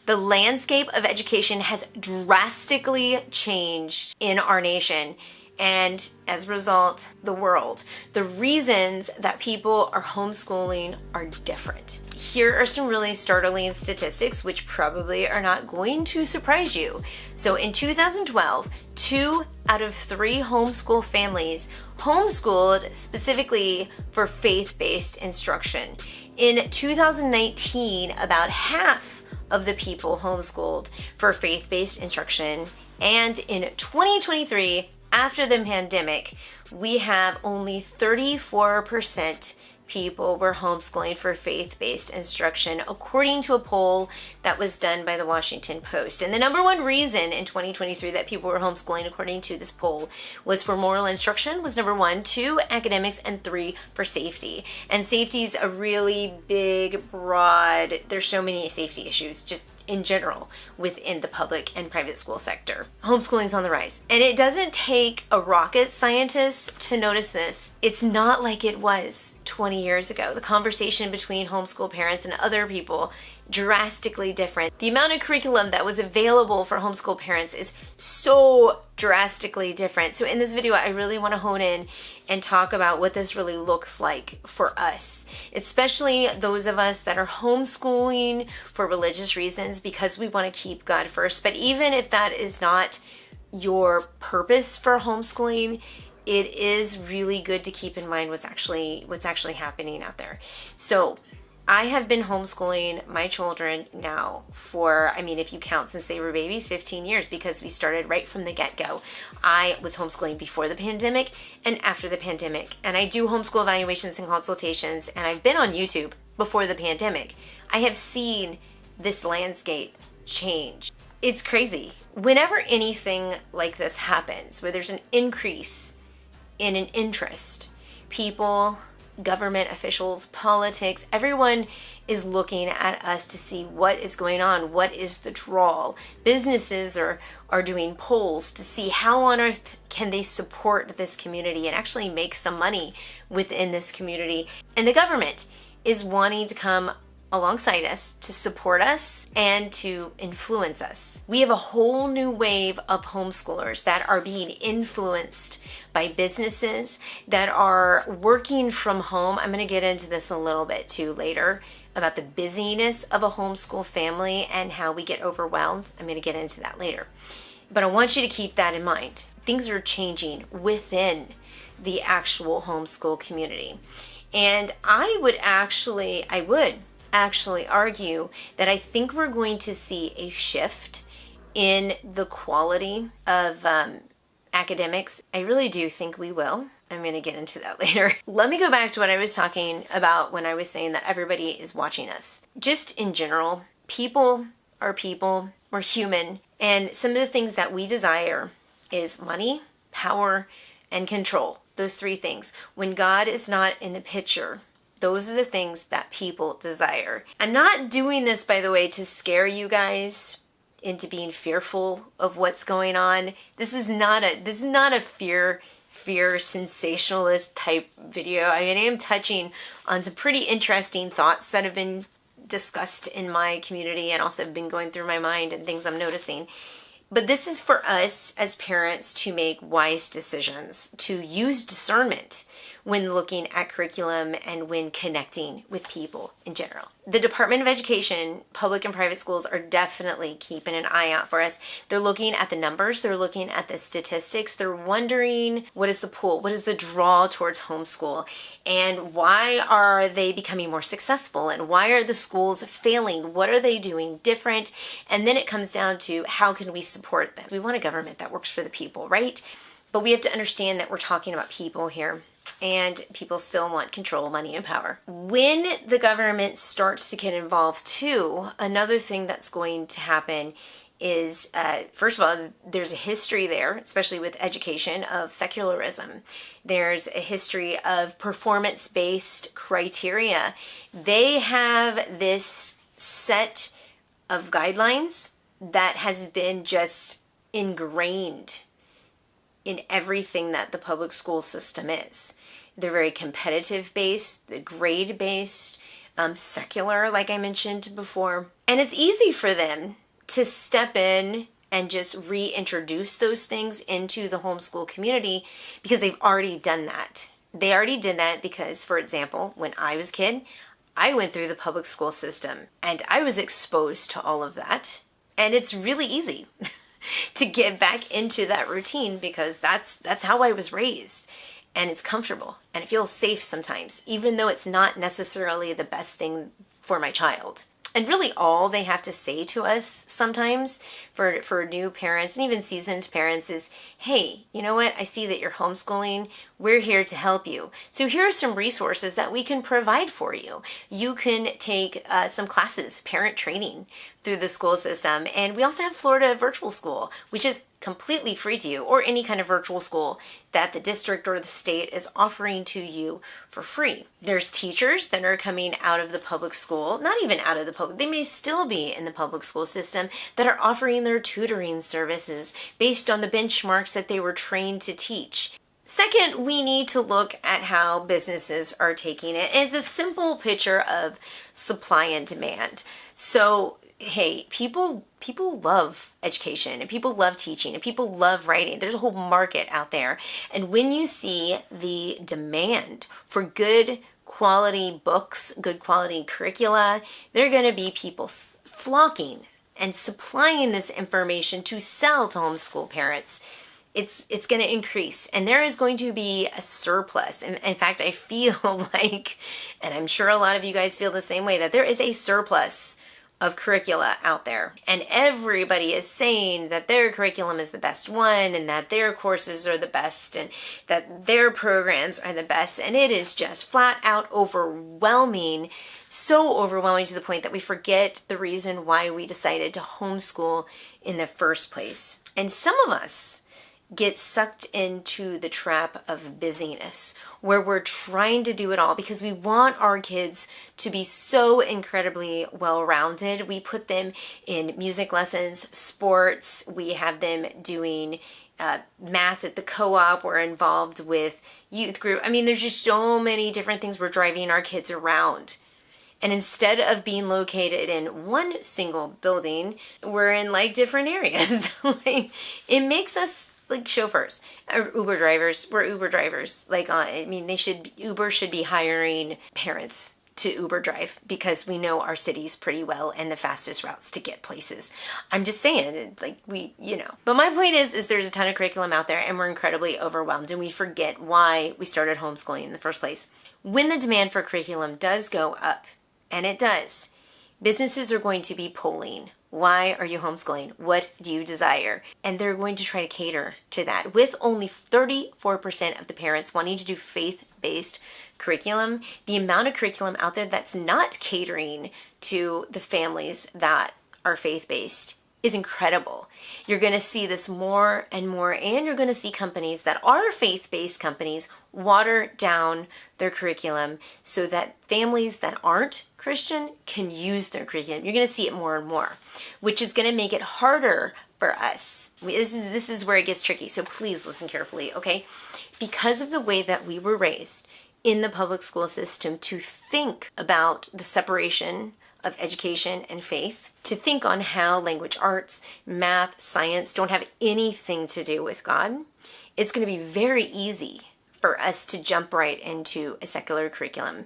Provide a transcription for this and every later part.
The landscape of education has drastically changed in our nation, and as a result, the world. The reasons that people are homeschooling are different. Here are some really startling statistics, which probably are not going to surprise you. So in 2012, 2 out of 3 homeschool families homeschooled specifically for faith-based instruction. In 2019, about half of the people homeschooled for faith-based instruction. And in 2023, after the pandemic, we have only 34% people were homeschooling for faith-based instruction, according to a poll that was done by the Washington Post. And the number one reason in 2023 that people were homeschooling, according to this poll, was for moral instruction, was number 1, 2, academics, and 3, for safety. And safety is a really big, broad, there's so many safety issues, just in general, within the public and private school sector. Homeschooling's on the rise. And it doesn't take a rocket scientist to notice this. It's not like it was 20 years ago. The conversation between homeschool parents and other people, drastically different. The amount of curriculum that was available for homeschool parents is so drastically different. So in this video, I really want to hone in and talk about what this really looks like for us, especially those of us that are homeschooling for religious reasons because we want to keep God first. But even if that is not your purpose for homeschooling, it is really good to keep in mind what's actually happening out there. So I have been homeschooling my children now for, if you count since they were babies, 15 years, because we started right from the get-go. I was homeschooling before the pandemic and after the pandemic. And I do homeschool evaluations and consultations, and I've been on YouTube before the pandemic. I have seen this landscape change. It's crazy. Whenever anything like this happens, where there's an increase in an interest, people, government officials, politics, everyone is looking at us to see what is going on, what is the draw. Businesses are doing polls to see how on earth can they support this community and actually make some money within this community. And the government is wanting to come alongside us to support us and to influence us. We have a whole new wave of homeschoolers that are being influenced by businesses that are working from home. I'm going to get into this a little bit too later about the busyness of a homeschool family and how we get overwhelmed. I'm going to get into that later. But I want you to keep that in mind. Things are changing within the actual homeschool community. And I would actually argue that I think we're going to see a shift in the quality of academics. I really do think we will. I'm going to get into that later. Let me go back to what I was talking about when I was saying that everybody is watching us. Just in general, people are people, we're human, and some of the things that we desire is money, power, and control. Those 3 things. When God is not in the picture, those are the things that people desire. I'm not doing this, by the way, to scare you guys into being fearful of what's going on. This is not a fear sensationalist type video. I am touching on some pretty interesting thoughts that have been discussed in my community and also have been going through my mind and things I'm noticing. But this is for us as parents to make wise decisions, to use discernment when looking at curriculum and when connecting with people in general. The Department of Education, public and private schools, are definitely keeping an eye out for us. They're looking at the numbers, they're looking at the statistics, they're wondering what is the pull, what is the draw towards homeschool, and why are they becoming more successful, and why are the schools failing, what are they doing different, and then it comes down to how can we support them. We want a government that works for the people, right? But we have to understand that we're talking about people here. And people still want control, money, and power. When the government starts to get involved too, another thing that's going to happen is, first of all, there's a history there, especially with education, of secularism. There's a history of performance-based criteria. They have this set of guidelines that has been just ingrained in everything that the public school system is. They're very competitive based, the grade based. secular, like I mentioned before. And it's easy for them to step in and just reintroduce those things into the homeschool community because they've already done that. They already did that because, for example, when I was a kid, I went through the public school system and I was exposed to all of that. And it's really easy to get back into that routine because that's how I was raised. And it's comfortable and it feels safe sometimes, even though it's not necessarily the best thing for my child. And really all they have to say to us sometimes for new parents and even seasoned parents is, hey, you know what? I see that you're homeschooling. We're here to help you. So here are some resources that we can provide for you. You can take some classes, parent training through the school system. And we also have Florida Virtual School, which is completely free to you, or any kind of virtual school that the district or the state is offering to you for free. There's teachers that are coming out of the public school, not even out of the public, they may still be in the public school system, that are offering their tutoring services based on the benchmarks that they were trained to teach. Second, we need to look at how businesses are taking it. It's a simple picture of supply and demand. So hey, people love education and people love teaching and people love writing. There's a whole market out there. And when you see the demand for good quality books, good quality curricula, there are going to be people flocking and supplying this information to sell to homeschool parents. It's going to increase and there is going to be a surplus. And in fact, I feel like, and I'm sure a lot of you guys feel the same way, that there is a surplus of curricula out there. And everybody is saying that their curriculum is the best one and that their courses are the best and that their programs are the best. And it is just flat out overwhelming, so overwhelming to the point that we forget the reason why we decided to homeschool in the first place. And some of us get sucked into the trap of busyness where we're trying to do it all because we want our kids to be so incredibly well-rounded. We put them in music lessons, sports, we have them doing math at the co-op, we're involved with youth group. I mean, there's just so many different things we're driving our kids around. And instead of being located in one single building, we're in like different areas. Like, it makes us like chauffeurs or Uber drivers. We're Uber drivers. Like, I mean, Uber should be hiring parents to Uber drive because we know our cities pretty well and the fastest routes to get places. I'm just saying, like, But my point is there's a ton of curriculum out there and we're incredibly overwhelmed and we forget why we started homeschooling in the first place. When the demand for curriculum does go up, and it does, businesses are going to be polling. Why are you homeschooling? What do you desire? And they're going to try to cater to that. With only 34% of the parents wanting to do faith-based curriculum, the amount of curriculum out there that's not catering to the families that are faith-based is incredible. You're going to see this more and more, and you're going to see companies that are faith-based companies water down their curriculum so that families that aren't Christian can use their curriculum. You're going to see it more and more, which is going to make it harder for us. This is where it gets tricky, so please listen carefully, okay? Because of the way that we were raised in the public school system to think about the separation of education and faith, to think on how language arts, math, science don't have anything to do with God, it's going to be very easy for us to jump right into a secular curriculum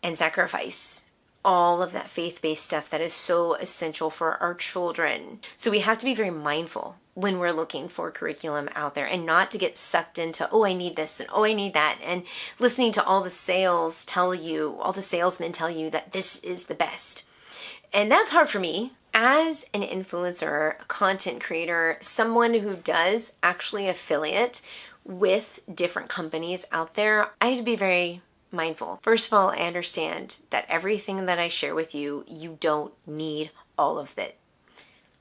and sacrifice all of that faith-based stuff that is so essential for our children. So we have to be very mindful when we're looking for curriculum out there and not to get sucked into, oh, I need this and oh, I need that, and listening to all the salesmen tell you that this is the best. And that's hard for me as an influencer, a content creator, someone who does actually affiliate with different companies out there. I have to be very mindful. First of all, I understand that everything that I share with you, you don't need all of it.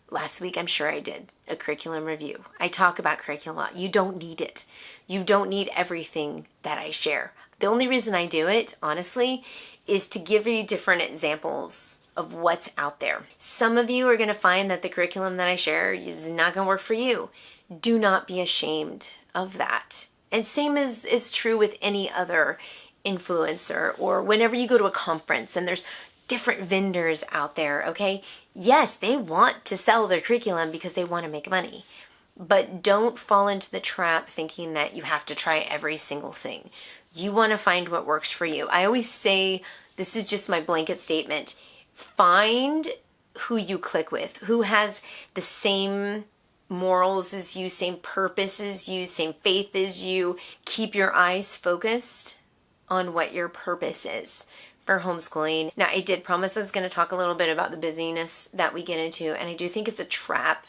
Last week, I'm sure I did a curriculum review. I talk about curriculum a lot. You don't need it. You don't need everything that I share. The only reason I do it, honestly, is to give you different examples of what's out there. Some of you are going to find that the curriculum that I share is not going to work for you. Do not be ashamed of that. And same is true with any other influencer, or whenever you go to a conference and there's different vendors out there, okay? Yes, they want to sell their curriculum because they want to make money. But don't fall into the trap thinking that you have to try every single thing. You want to find what works for you. I always say, this is just my blanket statement, find who you click with, who has the same morals as you, same purpose as you, same faith as you. Keep your eyes focused on what your purpose is for homeschooling. Now, I did promise I was going to talk a little bit about the busyness that we get into, and I do think it's a trap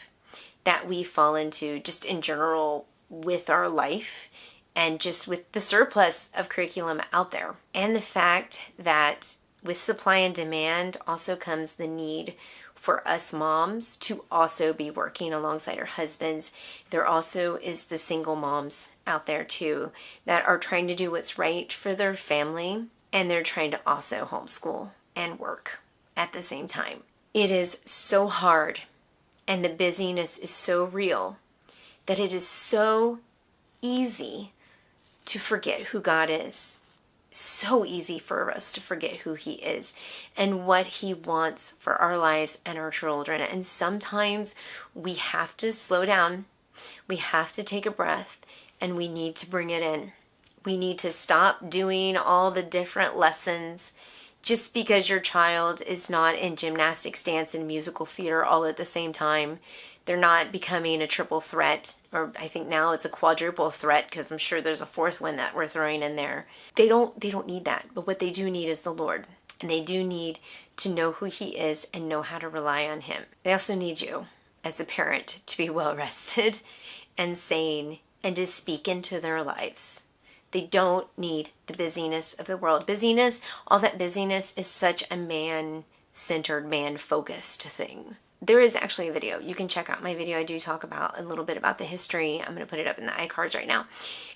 that we fall into just in general with our life and just with the surplus of curriculum out there. And the fact that with supply and demand also comes the need for us moms to also be working alongside our husbands. There also is the single moms out there too that are trying to do what's right for their family, and they're trying to also homeschool and work at the same time. It is so hard, and the busyness is so real that it is so easy to forget who God is. So easy for us to forget who He is and what He wants for our lives and our children. And sometimes we have to slow down. We have to take a breath, and we need to bring it in. We need to stop doing all the different lessons just because your child is not in gymnastics, dance, and musical theater all at the same time. They're not becoming a triple threat, or I think now it's a quadruple threat, because I'm sure there's a fourth one that we're throwing in there. They don't need that, but what they do need is the Lord. And they do need to know who He is and know how to rely on Him. They also need you as a parent to be well rested and sane and to speak into their lives. They don't need the busyness of the world. Busyness, all that busyness is such a man-centered, man-focused thing. There is actually a video. You can check out my video. I do talk about a little bit about the history. I'm going to put it up in the iCards right now.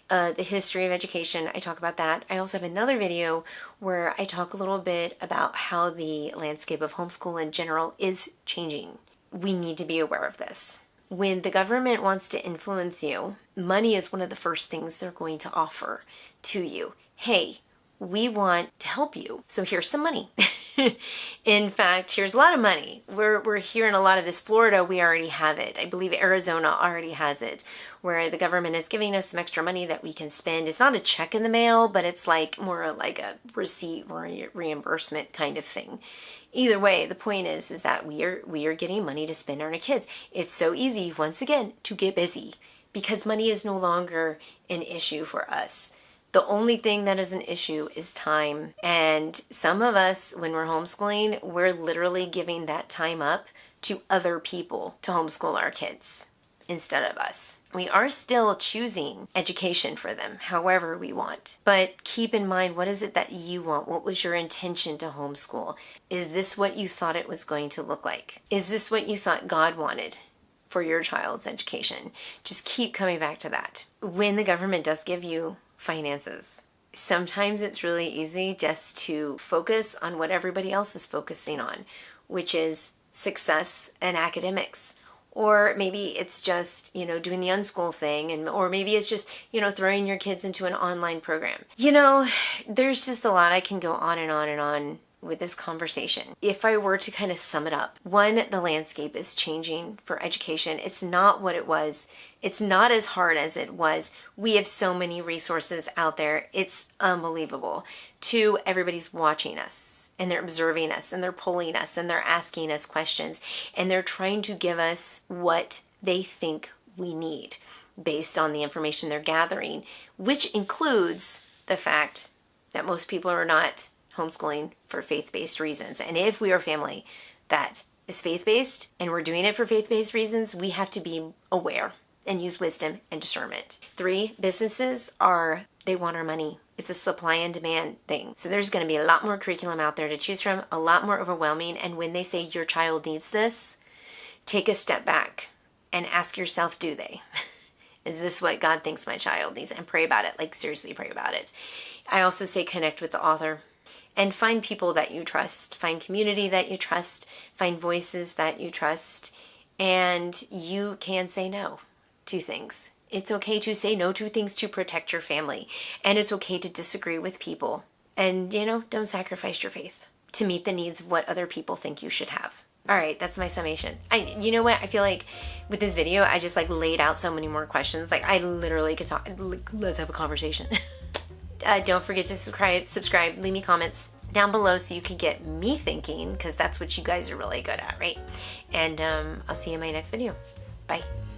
The history of education. I talk about that. I also have another video where I talk a little bit about how the landscape of homeschool in general is changing. We need to be aware of this. When the government wants to influence you, money is one of the first things they're going to offer to you. Hey, we want to help you, so here's some money. In fact, here's a lot of money. We're hearing a lot of this. Florida, we already have it. I believe Arizona already has it, where the government is giving us some extra money that we can spend. It's not a check in the mail, but it's like more like a receipt or a reimbursement kind of thing. Either way, the point is that we are getting money to spend on our kids. It's so easy, once again, to get busy because money is no longer an issue for us. The only thing that is an issue is time. And some of us, when we're homeschooling, we're literally giving that time up to other people to homeschool our kids instead of us. We are still choosing education for them however we want. But keep in mind, what is it that you want? What was your intention to homeschool? Is this what you thought it was going to look like? Is this what you thought God wanted for your child's education? Just keep coming back to that. When the government does give you finances, sometimes it's really easy just to focus on what everybody else is focusing on, which is success and academics. Or maybe it's just, doing the unschool thing, or maybe it's just, throwing your kids into an online program. There's just a lot. I can go on and on and on with this conversation. If I were to kind of sum it up, one, the landscape is changing for education. It's not what it was. It's not as hard as it was. We have so many resources out there. It's unbelievable. Two, everybody's watching us and they're observing us and they're pulling us and they're asking us questions and they're trying to give us what they think we need based on the information they're gathering, which includes the fact that most people are not homeschooling for faith-based reasons. And if we are a family that is faith-based and we're doing it for faith-based reasons, we have to be aware and use wisdom and discernment. Three, businesses they want our money. It's a supply and demand thing. So there's going to be a lot more curriculum out there to choose from, a lot more overwhelming. And when they say your child needs this, take a step back and ask yourself, do they? Is this what God thinks my child needs? And pray about it. Like, seriously, pray about it. I also say connect with the author. And find people that you trust, find community that you trust, find voices that you trust, and you can say no to things. It's okay to say no to things to protect your family, and it's okay to disagree with people. And, you know, don't sacrifice your faith to meet the needs of what other people think you should have. All right, that's my summation. You know what? I feel like with this video, I just like laid out so many more questions. Like I literally could talk, like, let's have a conversation. Don't forget to subscribe, leave me comments down below so you can get me thinking, because that's what you guys are really good at, right? And I'll see you in my next video. Bye.